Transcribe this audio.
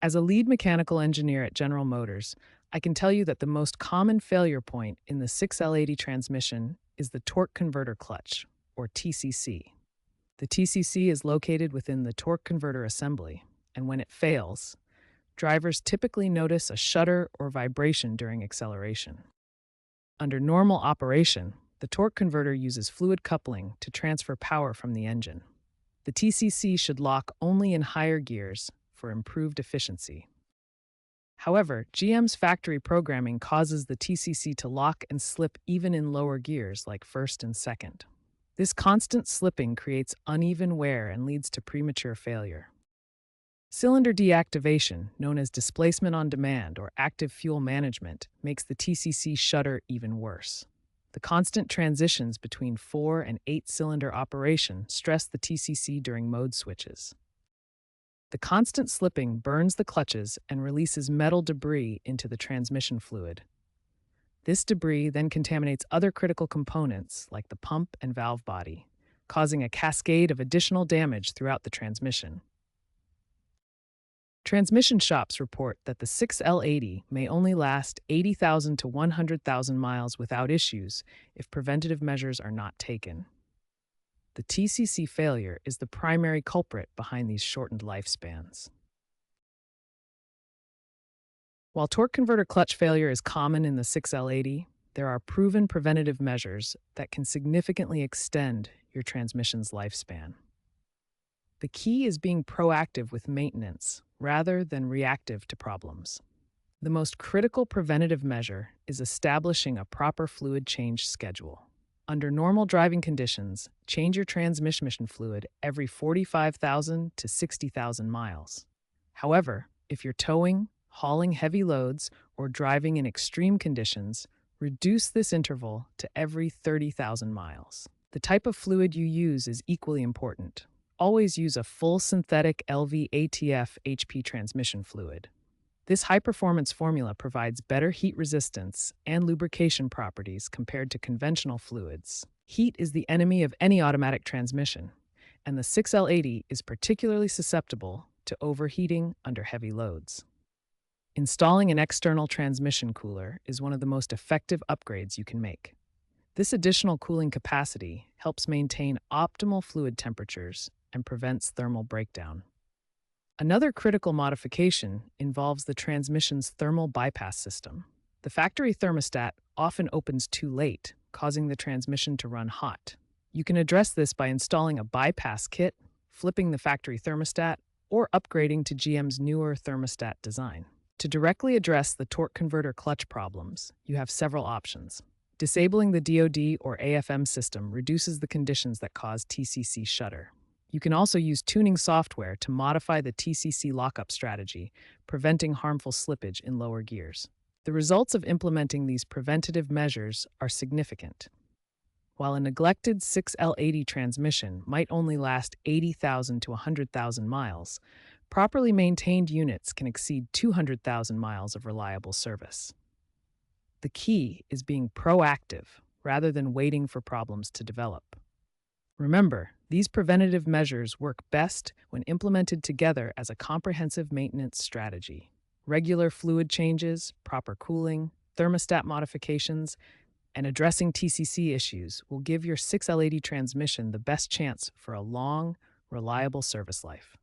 As a lead mechanical engineer at General Motors, I can tell you that the most common failure point in the 6L80 transmission is the torque converter clutch, or TCC. The TCC is located within the torque converter assembly, and when it fails, drivers typically notice a shudder or vibration during acceleration. Under normal operation, the torque converter uses fluid coupling to transfer power from the engine. The TCC should lock only in higher gears for improved efficiency. However, GM's factory programming causes the TCC to lock and slip even in lower gears like first and second. This constant slipping creates uneven wear and leads to premature failure. Cylinder deactivation, known as displacement on demand or active fuel management, makes the TCC shudder even worse. The constant transitions between 4 and 8-cylinder operation stress the TCC during mode switches. The constant slipping burns the clutches and releases metal debris into the transmission fluid. This debris then contaminates other critical components like the pump and valve body, causing a cascade of additional damage throughout the transmission. Transmission shops report that the 6L80 may only last 80,000 to 100,000 miles without issues if preventative measures are not taken. The TCC failure is the primary culprit behind these shortened lifespans. While torque converter clutch failure is common in the 6L80, there are proven preventative measures that can significantly extend your transmission's lifespan. The key is being proactive with maintenance rather than reactive to problems. The most critical preventative measure is establishing a proper fluid change schedule. Under normal driving conditions, change your transmission fluid every 45,000 to 60,000 miles. However, if you're towing, hauling heavy loads, or driving in extreme conditions, reduce this interval to every 30,000 miles. The type of fluid you use is equally important. Always use a full synthetic LV-ATF HP transmission fluid. This high-performance formula provides better heat resistance and lubrication properties compared to conventional fluids. Heat is the enemy of any automatic transmission, and the 6L80 is particularly susceptible to overheating under heavy loads. Installing an external transmission cooler is one of the most effective upgrades you can make. This additional cooling capacity helps maintain optimal fluid temperatures and prevents thermal breakdown. Another critical modification involves the transmission's thermal bypass system. The factory thermostat often opens too late, causing the transmission to run hot. You can address this by installing a bypass kit, flipping the factory thermostat, or upgrading to GM's newer thermostat design. To directly address the torque converter clutch problems, you have several options. Disabling the DoD or AFM system reduces the conditions that cause TCC shudder. You can also use tuning software to modify the TCC lockup strategy, preventing harmful slippage in lower gears. The results of implementing these preventative measures are significant. While a neglected 6L80 transmission might only last 80,000 to 100,000 miles, properly maintained units can exceed 200,000 miles of reliable service. The key is being proactive rather than waiting for problems to develop. Remember, these preventative measures work best when implemented together as a comprehensive maintenance strategy. Regular fluid changes, proper cooling, thermostat modifications, and addressing TCC issues will give your 6L80 transmission the best chance for a long, reliable service life.